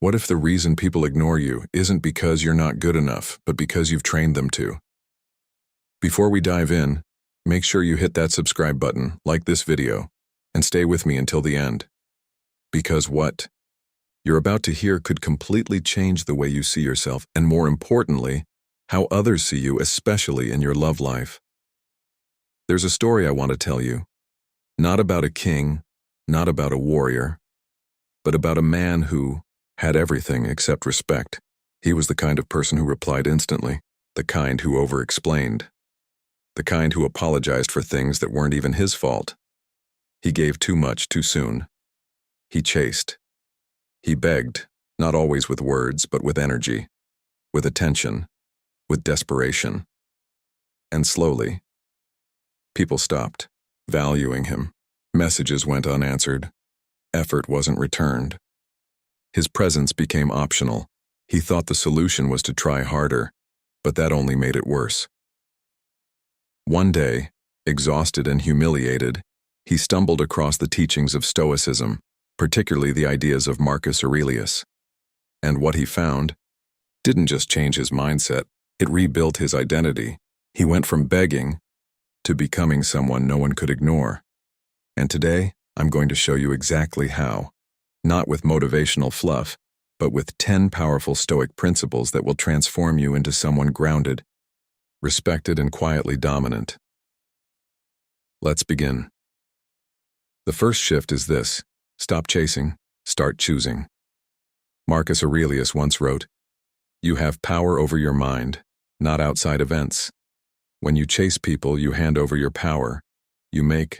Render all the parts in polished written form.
What if the reason people ignore you isn't because you're not good enough, but because you've trained them to? Before we dive in, make sure you hit that subscribe button, like this video, and stay with me until the end. Because what you're about to hear could completely change the way you see yourself, and more importantly, how others see you, especially in your love life. There's a story I want to tell you, not about a king, not about a warrior, but about a man who had everything except respect. He was the kind of person who replied instantly, the kind who over-explained, the kind who apologized for things that weren't even his fault. He gave too much too soon. He chased. He begged, not always with words, but with energy, with attention, with desperation. And slowly, people stopped valuing him. Messages went unanswered. Effort wasn't returned. His presence became optional. He thought the solution was to try harder, but that only made it worse. One day, exhausted and humiliated, he stumbled across the teachings of Stoicism, particularly the ideas of Marcus Aurelius. And what he found didn't just change his mindset, it rebuilt his identity. He went from begging to becoming someone no one could ignore. And today, I'm going to show you exactly how. Not with motivational fluff, but with 10 powerful Stoic principles that will transform you into someone grounded, respected, and quietly dominant. Let's begin. The first shift is this: stop chasing, start choosing. Marcus Aurelius once wrote, "You have power over your mind, not outside events. When you chase people, you hand over your power. You make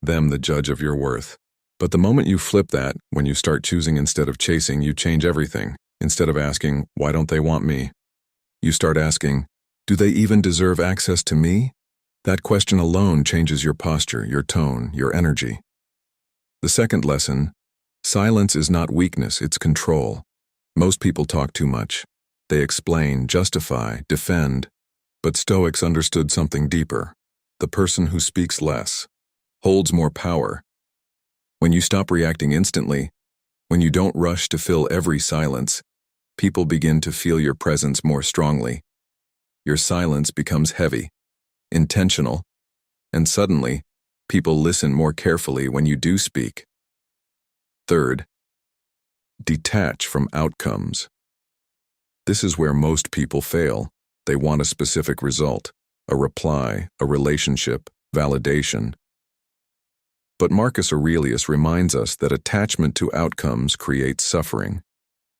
them the judge of your worth." But the moment you flip that, when you start choosing instead of chasing, you change everything. Instead of asking, "Why don't they want me?" you start asking, "Do they even deserve access to me?" That question alone changes your posture, your tone, your energy. The second lesson: silence is not weakness, it's control. Most people talk too much. They explain, justify, defend. But Stoics understood something deeper. The person who speaks less holds more power. When you stop reacting instantly, when you don't rush to fill every silence, people begin to feel your presence more strongly. Your silence becomes heavy, intentional, and suddenly, people listen more carefully when you do speak. Third, detach from outcomes. This is where most people fail. They want a specific result, a reply, a relationship, validation. But Marcus Aurelius reminds us that attachment to outcomes creates suffering.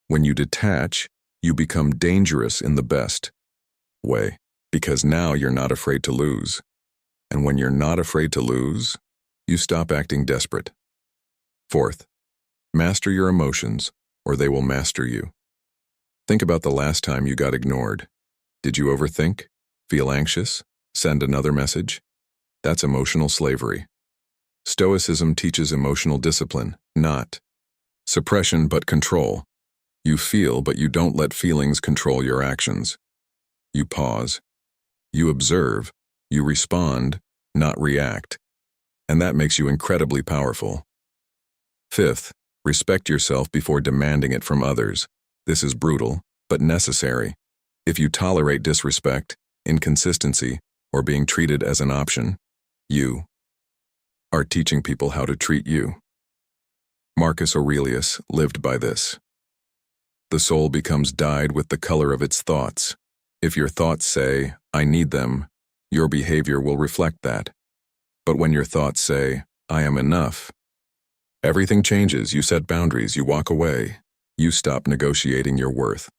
When you detach, you become dangerous in the best way, because now you're not afraid to lose. And when you're not afraid to lose, you stop acting desperate. Fourth, master your emotions, or they will master you. Think about the last time you got ignored. Did you overthink? Feel anxious? Send another message? That's emotional slavery. Stoicism teaches emotional discipline, not suppression but control. You feel, but you don't let feelings control your actions. You pause. You observe. You respond, not react. And that makes you incredibly powerful. Fifth, respect yourself before demanding it from others. This is brutal, but necessary. If you tolerate disrespect, inconsistency, or being treated as an option, you are teaching people how to treat you. Marcus Aurelius lived by this. The soul becomes dyed with the color of its thoughts. If your thoughts say, "I need them," your behavior will reflect that. But when your thoughts say, "I am enough," everything changes. You set boundaries, you walk away, you stop negotiating your worth.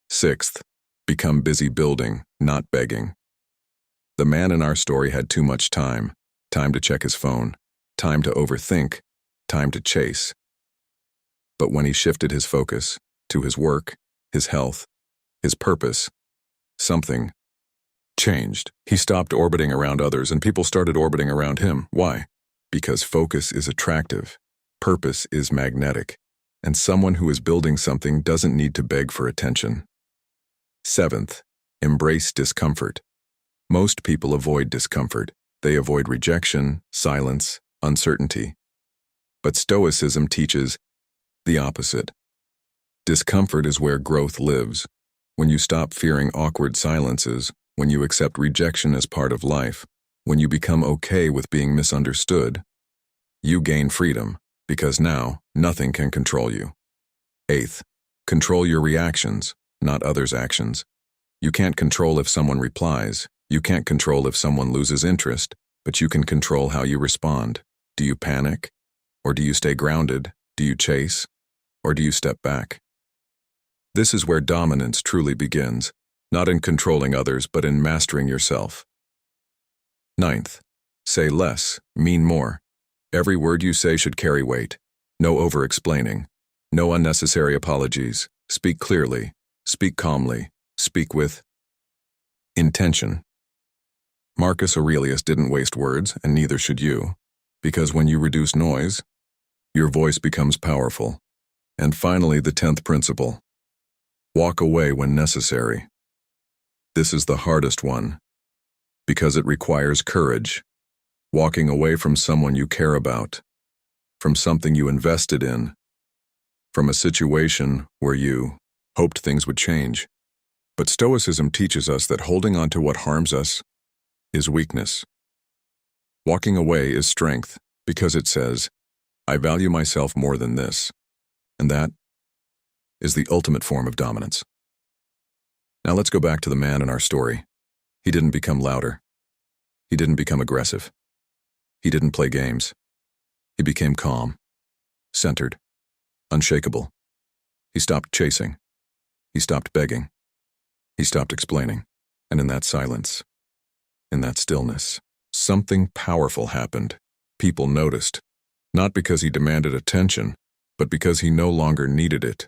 Sixth, become busy building, not begging. The man in our story had too much time. Time to check his phone, time to overthink, time to chase. But when he shifted his focus to his work, his health, his purpose, something changed. He stopped orbiting around others and people started orbiting around him. Why? Because focus is attractive, purpose is magnetic, and someone who is building something doesn't need to beg for attention. Seventh, embrace discomfort. Most people avoid discomfort. They avoid rejection, silence, uncertainty. But Stoicism teaches the opposite. Discomfort is where growth lives. When you stop fearing awkward silences, when you accept rejection as part of life, when you become okay with being misunderstood, you gain freedom, because now nothing can control you. Eighth, control your reactions, not others' actions. You can't control if someone replies. You can't control if someone loses interest, but you can control how you respond. Do you panic? Or do you stay grounded? Do you chase? Or do you step back? This is where dominance truly begins, not in controlling others, but in mastering yourself. Ninth, say less, mean more. Every word you say should carry weight. No over-explaining. No unnecessary apologies. Speak clearly. Speak calmly. Speak with intention. Marcus Aurelius didn't waste words, and neither should you, because when you reduce noise, your voice becomes powerful. And finally, the 10th principle. Walk away when necessary. This is the hardest one, because it requires courage. Walking away from someone you care about, from something you invested in, from a situation where you hoped things would change. But Stoicism teaches us that holding on to what harms us is weakness. Walking away is strength, because it says, I value myself more than this. And that is the ultimate form of dominance. Now let's go back to the man in our story. He didn't become louder. He didn't become aggressive. He didn't play games. He became calm, centered, unshakable. He stopped chasing. He stopped begging. He stopped explaining. And in that silence, in that stillness, something powerful happened. People noticed, not because he demanded attention, but because he no longer needed it.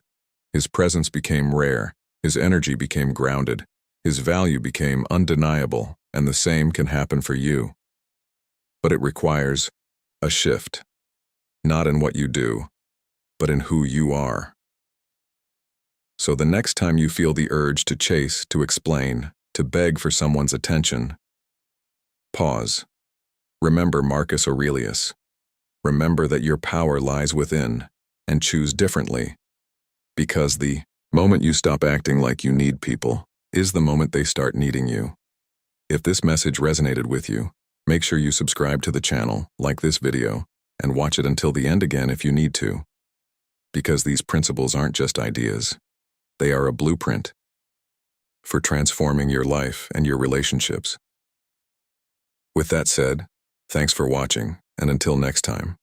His presence became rare. His energy became grounded. His value became undeniable, and the same can happen for you. But it requires a shift, not in what you do, but in who you are. So the next time you feel the urge to chase, to explain, to beg for someone's attention, pause. Remember Marcus Aurelius. Remember that your power lies within, and choose differently. Because the moment you stop acting like you need people is the moment they start needing you. If this message resonated with you, make sure you subscribe to the channel, like this video, and watch it until the end again if you need to. Because these principles aren't just ideas. They are a blueprint for transforming your life and your relationships. With that said, thanks for watching, and until next time.